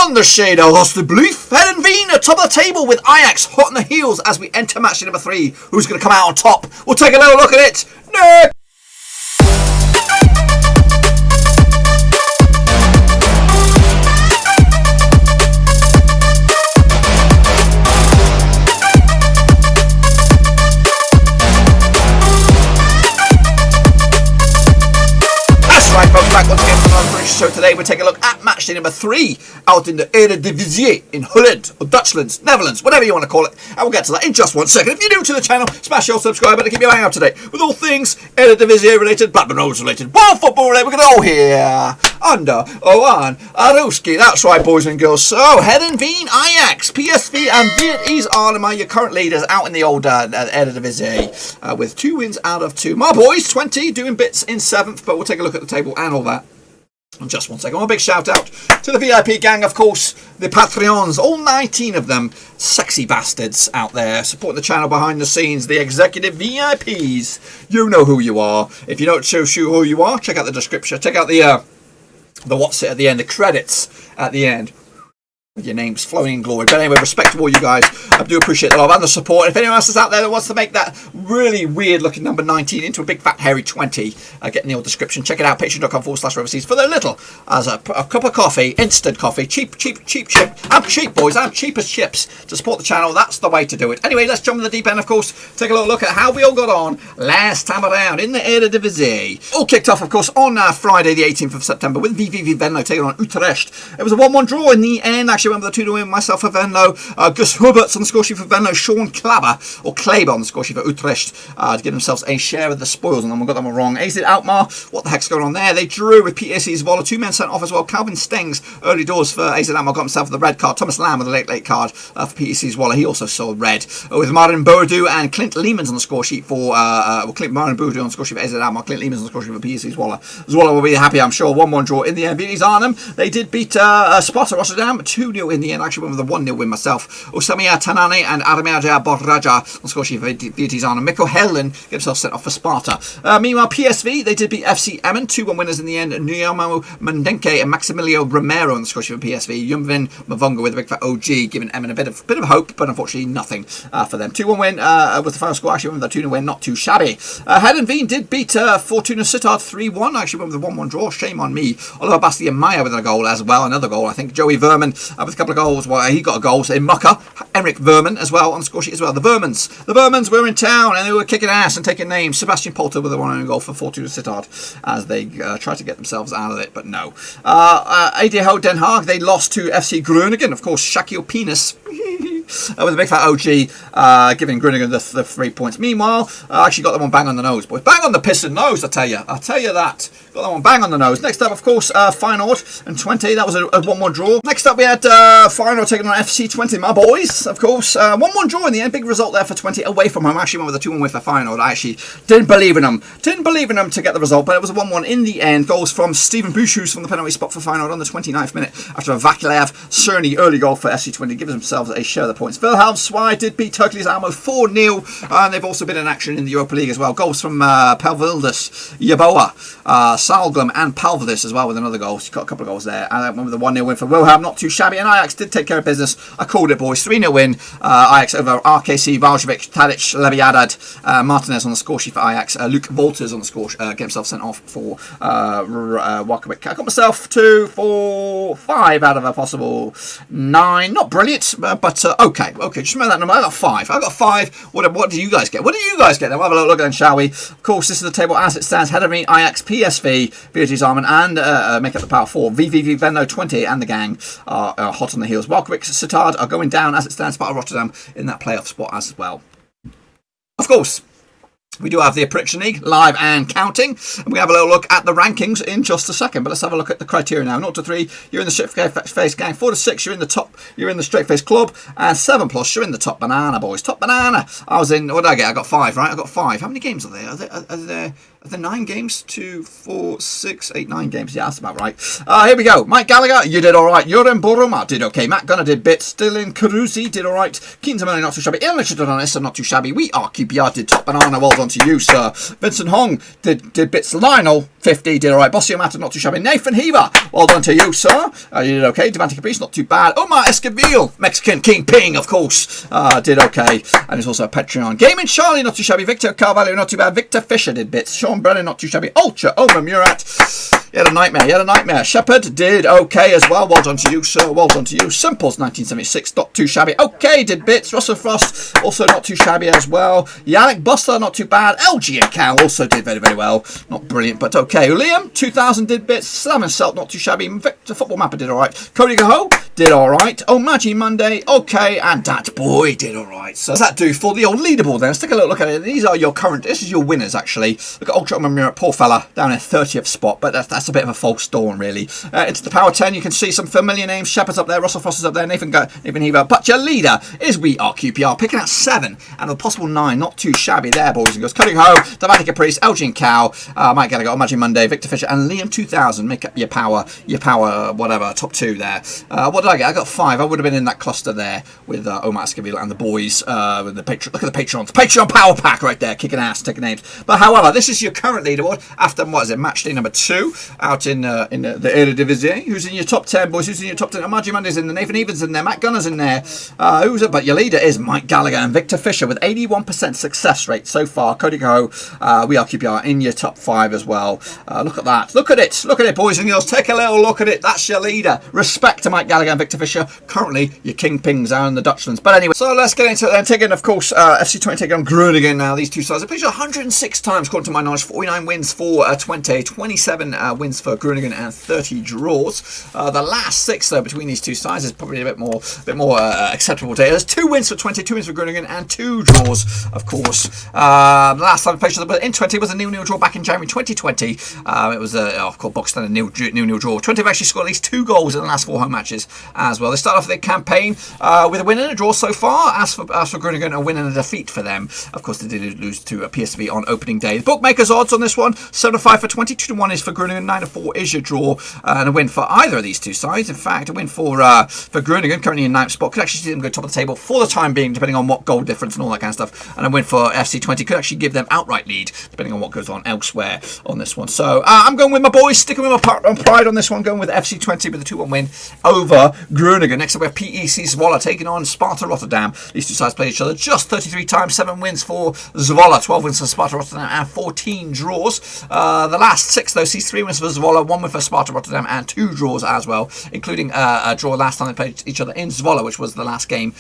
On the shade of Oosterblief, Heerenveen at top of the table with Ajax hot on the heels as we enter match day number 3. Who's going to come out on top? We'll take a little look at it. Next! Back once again for another British show. Today we're taking a look at match day number 3 out in the Eredivisie in Holland or Dutchland, Netherlands, whatever you want to call it, and we'll get to that in just 1 second. If you're new to the channel, smash your subscribe button to keep you hanging up to date with all things Eredivisie related, Blackburn Rovers related, world football related. We're going to all here under Oan Aruski. That's right, boys and girls. So Heerenveen, Ajax, PSV and Vitesse are your current leaders out in the old Eredivisie with 2 wins out of 2. My boys, 20, doing bits in 7th, but we'll take a look at the table and all that in just 1 second. A big shout out to the VIP gang, of course, the Patreons, all 19 of them, sexy bastards out there supporting the channel behind the scenes, the executive VIPs. You know who you are. If you don't show who you are, check out the description. Check out the what's it at the end, the credits at the end. Your names flowing in glory. But anyway, respect to all you guys. I do appreciate the love and the support. If anyone else is out there that wants to make that really weird looking number 19 into a big fat hairy 20, get in the old description. Check it out, patreon.com/Roverseas for the little as a cup of coffee, instant coffee, cheap chip. I'm cheap, boys. I'm cheap as chips to support the channel. That's the way to do it. Anyway, let's jump in the deep end, of course. Take a little look at how we all got on last time around in the Eredivisie. All kicked off, of course, on Friday the 18th of September with VVV-Venlo taking on Utrecht. It was a 1-1 draw in the end. Actually, remember the 2-0 win myself for Venlo. Gus Huberts on the score sheet for Venlo. Sean Kleber on the score sheet for Utrecht to give themselves a share of the spoils. And then we got that one wrong. AZ Alkmaar, what the heck's going on there? They drew with PSV Zwolle. 2 men sent off as well. Calvin Stengs, early doors for AZ Alkmaar, got himself the red card. Thomas Lamb with a late card for PSV Zwolle. He also saw red. With Martin Bourdieu and Clint Leemans on the score sheet for Martin Bourdieu on the score sheet for AZ Alkmaar. Clint Leemans on the score sheet for PSV Zwolle. Zwolle will be happy, I'm sure. 1-1 draw in the end. Vitesse Arnhem, they did beat Sparta Rotterdam 2-0 in the end. Actually went with a 1-0 win myself. Osamia Tanane and Aramaja Borraja on score sheet for Vitesse Arnhem. Mikko Helen get himself sent off for Sparta. Meanwhile, PSV, they did beat FC Emmen 2-1 winners in the end. Nuyamo Mendenke and Maximilio Romero on the score sheet for PSV. Yumvin Mavunga with a big fat OG, giving Emmen a bit of hope, but unfortunately nothing for them. 2-1 win was the final score. Actually went with the 2-0 win, not too shabby. Heerenveen did beat Fortuna Sittard 3-1. Actually went with a 1-1 draw. Shame on me. Oliver Basti and Maya with a goal as well. Another goal, I think. Joey Verman with a couple of goals. Well, he got a goal. So in Mucker, Emmerich Verman as well on the score sheet as well. The Vermans were in town and they were kicking ass and taking names. Sebastian Polter with a 1-0 goal for Fortuna Sittard as they tried to get themselves out of it, but no. ADO Den Haag, they lost to FC Groningen. Of course, Shaquille Penis with a big fat OG giving Groningen the 3 points. Meanwhile, I actually got that one bang on the nose, boys. Bang on the piston nose, I tell you that. Got that one bang on the nose. Next up, of course, Feyenoord and Twente. That was a 1-1 draw. Next up, we had Feyenoord taking on FC Twente, my boys. Of course, 1-1 draw in the end. Big result there for Twente away from home. I actually went with a 2-1 win for Feyenoord. I actually didn't believe in them. To get the result, but it was a 1-1 in the end. Goals from Steven Bushus from the penalty spot for Feyenoord on the 29th minute after a Vakilev Cerny early goal for FC Twente. Gives themselves a share of the points. Wilhelm Swai did beat Hercules Almelo 4-0, and they've also been in action in the Europa League as well. Goals from Palvildis, Yaboa, Salglum and Palvildis as well with another goal. She's got a couple of goals there. And that one with a 1-0 win for Wilhelm, not too shabby. And Ajax did take care of business. I called it, boys. 3-0 win. Ajax over RKC Waalwijk, Tadic, Leviadad, Martinez on the score sheet for Ajax. Luke Wolters on the score, get himself sent off for Waalwijk. I got myself 2, 4, 5 out of a possible 9. Not brilliant, but okay. Just remember that number. I got 5. What do you guys get? Then we'll have a little look then, shall we? Of course, this is the table as it stands. Heerenveen, Ajax, PSV, Vitesse Arnhem, and make up the power 4. VVV, Venlo, 20, and the gang are hot on the heels. Waalwijk, Sittard are going down as it stands. Sparta Rotterdam in that playoff spot as well. Of course, we do have the Prediction League live and counting, and we have a little look at the rankings in just a second. But let's have a look at the criteria now. 0 to 3, you're in the straight face gang. 4 to 6, you're in the top. You're in the straight face club, and 7 plus, you're in the top banana, boys. Top banana. I was in. What did I get? I got 5, right? I got 5. How many games are there? Are there Are there 9 games? 2, 4, 6, 8, 9 games. Yeah, that's about right. Here we go. Mike Gallagher, you did all right. Joran Boroma did okay. Matt Gunner did bits. Dylan Carusi did all right. Keaton Tamani, not too shabby. Ian Richard on this, not too shabby. We are QPR, did top banana. Well done to you, sir. Vincent Hong did bits. Lionel, 50, did all right. Bossy Matter, not too shabby. Nathan Heaver, well done to you, sir. You did okay. Devante Caprice, not too bad. Omar Escobil, Mexican King Ping, of course, did okay. And there's also a Patreon. Gaming Charlie, not too shabby. Victor Carvalho, not too bad. Victor Fisher did bits. Sean Brennan, not too shabby. Ultra Omar Murat, you had a nightmare. Shepherd did okay as well. Well done to you, sir. Well done to you. Simples 1976, not too shabby. Okay, did bits. Russell Frost, also not too shabby as well. Yannick Buster, not too bad. LG and Cal also did very, very well. Not brilliant, but okay. Liam, 2000 did bits. Slam and Selt, not too shabby. Victor Football Mapper did alright. Cody Gaho did alright. Omaji Monday, okay. And Dat Boy did alright. So does that do for the old leaderboard then? Let's take a look at it. These are your current, this is your winners actually. Look at Ultra Omar Murat, poor fella, down in 30th spot, but that's a bit of a false dawn really. Into the Power 10, you can see some familiar names. Shepard's up there, Russell Frost is up there, Nathan Heaver. But your leader is We Are QPR, picking out 7 and a possible 9. Not too shabby there, boys and girls. Cutting Ho, Davante Caprice, Elgin Cow, Mike Gallagher, Imagine Monday, Victor Fisher, and Liam 2000. Make up your power, whatever, top 2 there. What did I get? I got 5. I would have been in that cluster there with Omar Escobil and the boys. With the look at the Patrons. Patreon Power Pack right there, kicking ass, taking names. But however, this is your current leaderboard after, what is it, match day number 2 out in the Eredivisie. Who's in your top 10, boys? Who's in your top 10? Imagine Monday's in there, Nathan Evans in there, Matt Gunner's in there. But your leader is Mike Gallagher and Victor Fisher with 81% success rate so far. Cody Go, We Are QPR in your top 5 as well. Look at that. Look at it, boys and girls. Take a little look at it. That's your leader. Respect to Mike Gallagher and Victor Fisher. Currently, your kingpins are in the Dutchlands. But anyway, so let's get into it then. Taking, of course, FC Twente taking on Groningen now. These two sides have played 106 times, according to my knowledge. 49 wins for Twente, 27 wins for Groningen, and 30 draws. The last 6 though between these two sides is probably a bit more acceptable data. There's 2 wins for Twente, 2 wins for Groningen, and 2 draws, of course. The last time we played in Twente was a 0-0 draw back in January 2020. It was of course box standard 0-0 draw. Twente have actually scored at least 2 goals in the last 4 home matches as well. They start off their campaign with a win and a draw so far. As for Groningen, a win and a defeat for them. Of course, they did lose to PSV on opening day. The bookmakers' odds on this one: 7-5 for 20, 2-1 is for Groningen, 9-4 is your draw, and a win for either of these two sides. In fact, a win for Groningen, currently in 9th spot, could actually see them go top of the table for the time being, depending on what goal difference and all that kind of stuff. And a win for FC Twente could actually give them outright lead, depending on what goes on elsewhere on this one. So I'm going with my boys, sticking with my pride on this one, going with FC Twente with a 2-1 win over Groningen. Next up, we have PEC Zwolle taking on Sparta Rotterdam. These two sides played each other just 33 times, 7 wins for Zwolle, 12 wins for Sparta Rotterdam, and 14 draws. The last 6 though sees 3 wins for Zwolle, 1 win for Sparta Rotterdam, and 2 draws as well, including a draw last time they played each other in Zwolle, which was the last game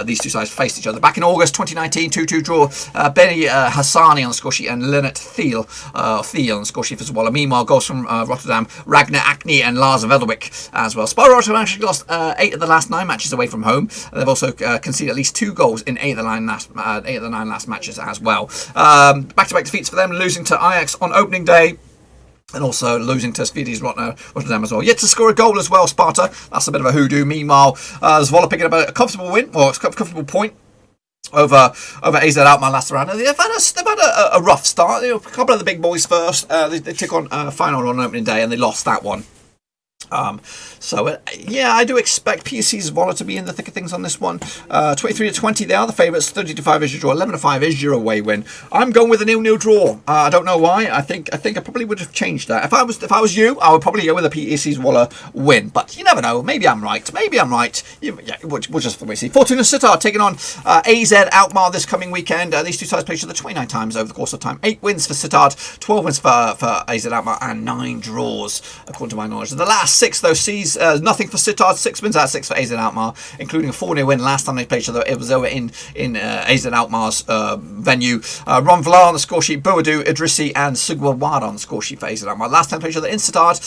these two sides faced each other back in August 2019. 2-2 draw. Benny Hassani on the score sheet and Lennart Thiel on the score sheet for Zwolle. Meanwhile, goals from Rotterdam, Ragnar Acne and Lars Veldwijk as well. Sparta Rotterdam actually lost 8 of the last 9 matches away from home. They've also conceded at least 2 goals in 8 of the 9 last matches as well. Back-to-back defeats for them, losing to Ajax on opening day, and also losing to Svidis Rotterdam as well. Yet to score a goal as well, Sparta. That's a bit of a hoodoo. Meanwhile, Zwolle picking up a comfortable win, or a comfortable point over AZ Alkmaar last round. They've had a rough start. A couple of the big boys first. They took on Feyenoord on opening day, and they lost that one. Yeah, I do expect PSC Zwolle to be in the thick of things on this one. 23-20, they are the favourites. 30-5 is your draw. 11-5 is your away win. I'm going with a 0-0 draw. I don't know why. I think I probably would have changed that. If I was you, I would probably go with a PSC Zwolle win. But you never know. Maybe I'm right. We'll just see. Fortuna Sittard taking on AZ Alkmaar this coming weekend. These two sides played each other 29 times over the course of time. 8 wins for Sittard, 12 wins for AZ Alkmaar, and 9 draws, according to my knowledge. The last 6 though sees nothing for Sittard, 6 wins out of 6 for AZ Alkmaar, including a 4-0 win last time they played each other. It was over in AZ Alkmaar's venue. Ron Vlaar on the score sheet, Boadu, Idrissi, and Sugwa Wada on the score sheet for AZ Alkmaar. Last time they played each other in Sittard,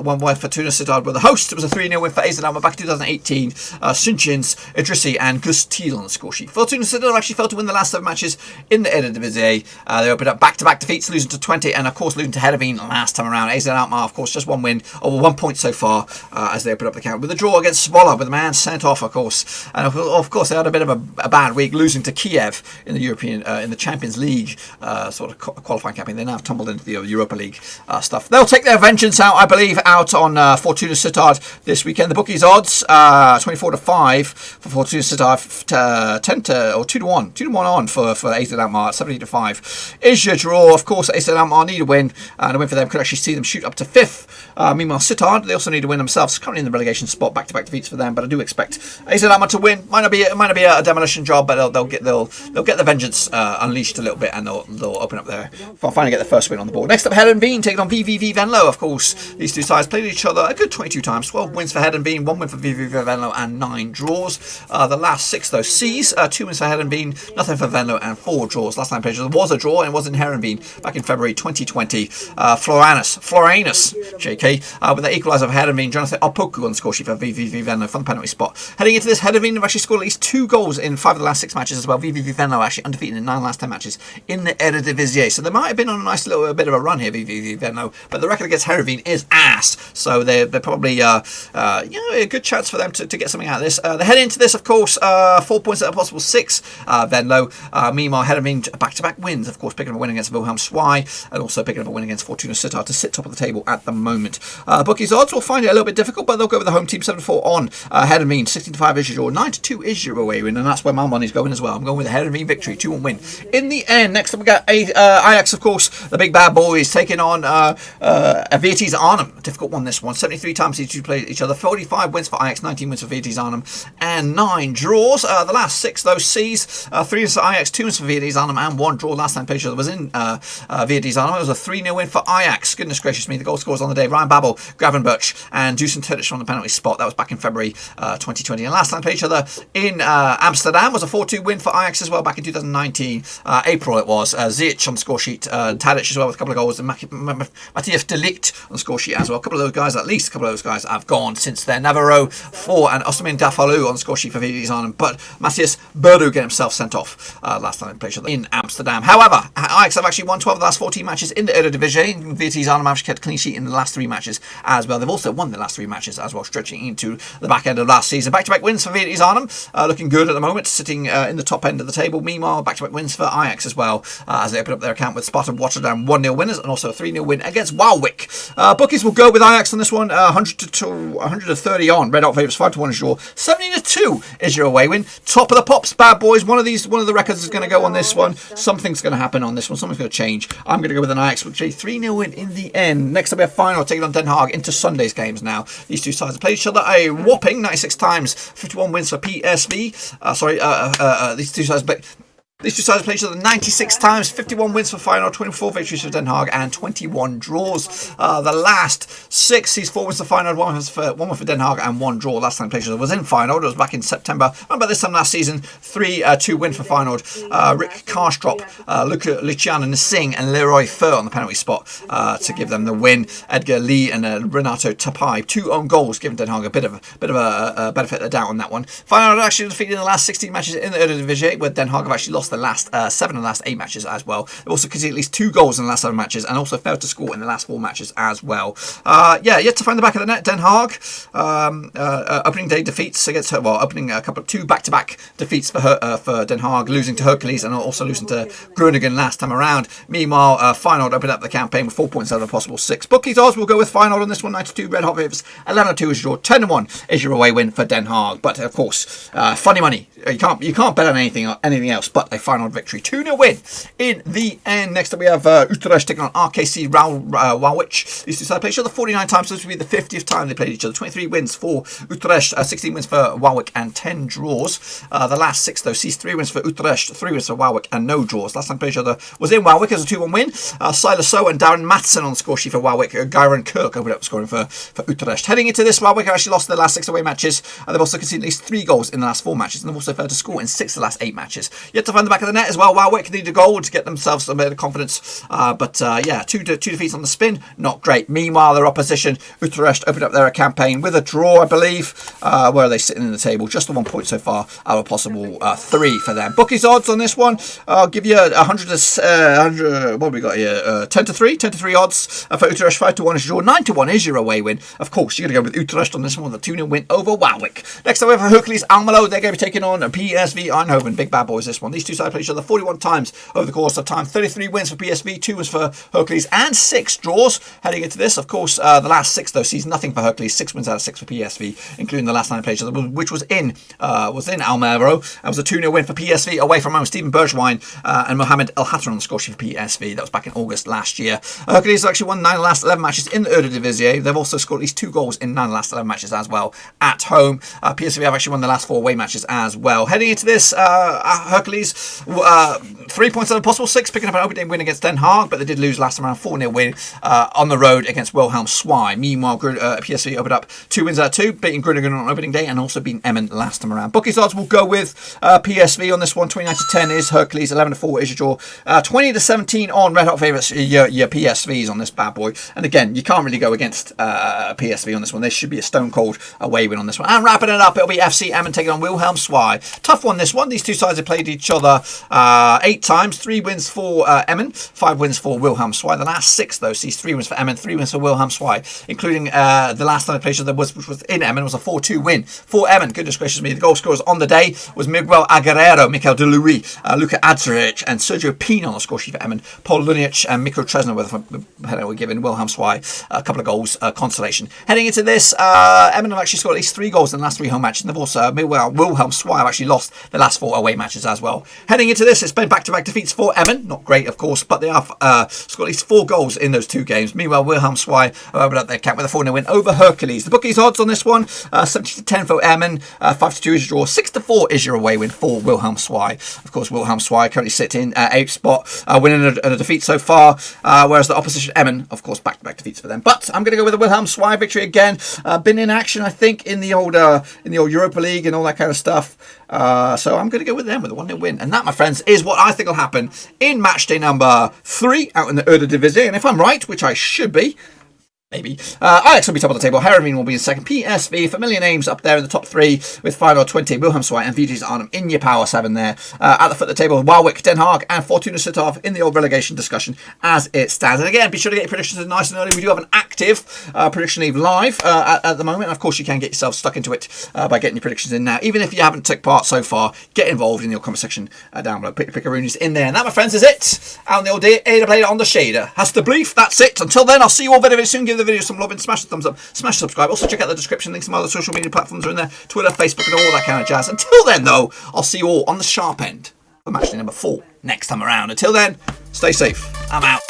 1-1 Fortuna Sittard were the host. It was a 3-0 win for AZ Alkmaar back in 2018. Sunchins, Idrissi, and Gus Thiel on the score sheet. Fortuna Sittard actually failed to win the last 7 matches in the Eredivise. They opened up back-to-back defeats, losing to Twente and of course losing to Heerenveen last time around. AZ Alkmaar, of course, just 1 win, or 1 point so far as they open up the count with a draw against Zwolle with a man sent off, of course. And of course, they had a bit of a bad week, losing to Kiev in the in the Champions League sort of qualifying campaign. They now have tumbled into the Europa League stuff. They'll take their vengeance out, I believe, out on Fortuna Sittard this weekend. The bookies odds 24-5 for Fortuna Sittard, 2-1 on for AZ Alkmaar, 70-5 is your draw. Of course, AZ Alkmaar need a win, and a win for them could actually see them shoot up to 5th. Meanwhile, Sittard, they also need to win themselves, currently in the relegation spot, back-to-back defeats for them. But I do expect AZ Alkmaar to win. Might not be a demolition job, but they'll get the vengeance unleashed a little bit, and they'll open up there. Finally get the first win on the board. Next up, Heerenveen taking on VVV-Venlo. Of course, these two sides played each other a good 22 times. 12 wins for Heerenveen, 1 win for VVV-Venlo, and 9 draws. The last 6 though, C's 2 wins for Heerenveen, nothing for Venlo, and 4 draws. Last time played there was a draw, and it was in Heerenveen back in February 2020. Floranus, JK, with the equaliser of Heerenveen, Jonathan Opoku on the score sheet for VVV-Venlo from the penalty spot. Heading into this, Heerenveen have actually scored at least 2 goals in 5 of the last 6 matches as well. VVV-Venlo actually undefeated in 9 last 10 matches in the Eredivise. So they might have been on a nice little bit of a run here, VVV-Venlo, but the record against Heerenveen is ass. So they're probably a good chance for them to get something out of this. They head into this, of course, 4 points at a possible 6. Venlo, meanwhile, Heerenveen back-to-back wins, of course, picking up a win against Wilhelm Zwei, and also picking up a win against Fortuna Sittard to sit top of the table at the moment. Bookies odds will find it a little bit difficult, but they'll go with the home team 7-4 on Heerenveen. 16-5 is your draw, 9-2 is your away win, and that's where my money's going as well. I'm going with a Heerenveen victory, 2-1 win. In the end, next up we got Ajax, of course, the big bad boys, taking on Vitesse Arnhem. Difficult one, this one. 73 times these two played each other. 45 wins for Ajax, 19 wins for Vitesse Arnhem, and 9 draws. The last 6 though, C's 3 wins for Ajax, 2 wins for Vitesse Arnhem, and 1 draw. Last time played each other was in Vitesse Arnhem. It was a 3-0 win for Ajax. Goodness gracious me, the goal scorers on the day: Ryan Babel, Gravenberch, and Dusan Tadic from the penalty spot. That was back in February 2020. And last time played each otother in Amsterdam was a 4-2 win for Ajax as well back in 2019. April it was. Ziyech on the score sheet, Tadic as well with a couple of goals, and Matthias de Ligt on the score sheet as well. A couple of those guys, at least a couple of those guys, have gone since then. Navarro 4 and Osman Dafalu on the score sheet for Vitesse Arnhem, but Matthias Berdu get himself sent off last time they played each other in Amsterdam. However, Ajax have actually won 12 of the last 14 matches in the Eredivisie. Vitesse Arnhem have kept a clean sheet in the last 3 matches as well. They've also won the last 3 matches as well, stretching into the back end of last season. Back-to-back wins for Vitesse Arnhem, looking good at the moment, sitting in the top end of the table. Meanwhile, back-to-back wins for Ajax as well, as they open up their account with Sparta Rotterdam 1-0 winners, and also a 3-0 win against Waalwijk. Bookies will go with Ajax on this one, 130 on. Red Hot favourites, 5-1 is your, 70-2 is your away win. Top of the pops, bad boys. One of the records is going to go on this one. Something's going to happen on this one. Something's going to change. I'm going to go with an Ajax victory, 3-0 win in the end. Next up we have final, taking on Den Haag into Sunday's games now. These two sides have played each other a whopping 96 times, 51 wins for PSV. These two sides play. These two sides played each other 96 times, 51 wins for Feyenoord, 24 victories for Den Haag, and 21 draws. The last 6, these 4 wins for Feyenoord, 1 win for Den Haag, and 1 draw. Last time played each other was in Feyenoord. It was back in September. Remember this time last season, 2 wins for Feyenoord. Rick Karstrop, Luciano Singh, and Leroy Fer on the penalty spot to give them the win. Edgar Lee and Renato Tapai, 2 own goals, giving Den Haag a bit of a benefit of the doubt on that one. Feyenoord actually defeated in the last 16 matches in the Eredivisie, where Den Haag have actually lost the last 7 of the last 8 matches as well. They've also conceded at least 2 goals in the last 7 matches, and also failed to score in the last 4 matches as well. Yet to find the back of the net. Den Haag, opening day defeats against her. Well, opening 2 back-to-back defeats for Den Haag, losing to Heracles and also losing to Groningen last time around. Meanwhile, Feyenoord opened up the campaign with 4 points out of a possible 6. Bookies odds will go with Feyenoord on this one, 92. Red Hot favourites, 11-2 is your, 10-1 is your away win for Den Haag. But of course, funny money. You can't bet on anything else but a Feyenoord victory. 2-0 win in the end. Next up we have Utrecht taking on RKC Waalwijk. These two sides played each other 49 times. So this will be the 50th time they played each other. 23 wins for Utrecht, 16 wins for Waalwijk, and 10 draws. The last 6 though sees 3 wins for Utrecht, 3 wins for Waalwijk, and no draws. Last time they played each other was in Waalwijk as a 2-1 win. Silas So and Darren Matson on the score sheet for Waalwijk. Gyron Kirk opened up scoring for Utrecht. Heading into this, Waalwijk have actually lost their last 6 away matches, and they've also conceded at least 3 goals in the last 4 matches, and they've also failed to score in 6 of the last 8 matches. Yet to find the back of the net as well. Waalwijk needed a goal to get themselves a bit of confidence. But yeah, two defeats on the spin. Not great. Meanwhile, their opposition, Utrecht, opened up their campaign with a draw, I believe. Where are they sitting in the table? Just the 1 point so far out of a possible 3 for them. Bookies odds on this one. I'll give you 100 what have we got here? 10 to 3 odds for Utrecht. 5 to 1 is your 9 to 1 is your away win. Of course, you're going to go with Utrecht on this one with a 2-0 win over Waalwijk. Next up we have Heracles Almelo. They're going to be taking on PSV Eindhoven. Big bad boys this one. These two sides play each other 41 times over the course of time. 33 wins for PSV, 2 wins for Heracles, and 6 draws heading into this. Of course, the last 6 though sees nothing for Heracles. 6 wins out of 6 for PSV, including the last 9 played each other, which was in Almelo. That was a 2-0 win for PSV away from home. Stephen Bergwijn and Mohamed El Hatter on the score sheet for PSV. That was back in August last year. Heracles have actually won 9 of the last 11 matches in the Eredivisie. They've also scored at least 2 goals in 9 of the last 11 matches as well at home. PSV have actually won the last 4 away matches as well. Heading into this, Heracles 3 points out of possible 6, picking up an opening win against Den Haag, but they did lose last time around 4-0 win on the road against Wilhelmswij. Meanwhile, PSV opened up 2 wins out of 2, beating Groningen on opening day and also beating Emmen last time around. Bookies odds will go with PSV on this one. 29 to 10 is Heracles, 11 to 4 is your draw. 20 to 17 on red hot favourites, your PSVs on this bad boy. And again, you can't really go against PSV on this one. There should be a stone cold away win on this one. And wrapping it up, it'll be FC Emmen taking on Wilhelmswij. Tough one this one. These two sides have played each other 8 times. 3 wins for Emmen, 5 wins for Wilhelmswij. The last 6 though sees 3 wins for Emmen, 3 wins for Wilhelmswij, including the last time they played each other which was in Emmen, was a 4-2 win for Emmen. Goodness gracious me. The goal scorers on the day was Miguel Aguerrero, Mikel De Louis, Luka Adzaric and Sergio Pina on the score sheet for Emmen. Paul Lunic and Mikko Tresner were given Wilhelmswij a couple of goals consolation. Heading into this, Emmen have actually scored at least 3 goals in the last 3 home matches. And they've also, Wilhelmswij have actually lost the last 4 away matches as well. Heading into this, it's been back-to-back defeats for Emmen. Not great, of course, but they have scored at least 4 goals in those 2 games. Meanwhile, Wilhelmswij opened up their camp with a 4-0 win over Heracles. The bookies odds on this one, 70 to 10 for Emmen, 5 to 2 is your draw, 6 to 4 is your away win for Wilhelmswij. Of course, Wilhelmswij currently sit in 8th spot, winning a defeat so far, whereas the opposition Emmen, of course, back-to-back defeats for them. But I'm going to go with the Wilhelmswij victory again. Been in action, I think, in the old Europa League and all that kind of stuff. So I'm going to go with them with a 1-0 win. And that, my friends, is what I think will happen in matchday number 3 out in the Eredivise. And if I'm right, which I should be, maybe, Ajax will be top of the table. Heerenveen will be in second. PSV, familiar names up there in the top 3 with Feyenoord 20, Wilhelmswij and Vitesse Arnhem in your power 7 there. At the foot of the table, Waalwijk, Den Haag and Fortuna Sittard in the old relegation discussion as it stands. And again, be sure to get your predictions in nice and early. We do have an active prediction leave live at the moment. And of course, you can get yourself stuck into it by getting your predictions in now. Even if you haven't took part so far, get involved in your comment section down below. Put your pickaroonies in there. And that, my friends, is it. Out in the old Ada Blade on the shader. Has the belief. That's it. Until then, I'll see you all very, very soon. Give the video some love and smash the thumbs up, smash subscribe. Also check out the description, links to my other social media platforms are in there, Twitter, Facebook and all that kind of jazz. Until then though, I'll see you all on the sharp end for match day number 4 next time around. Until then, stay safe. I'm out.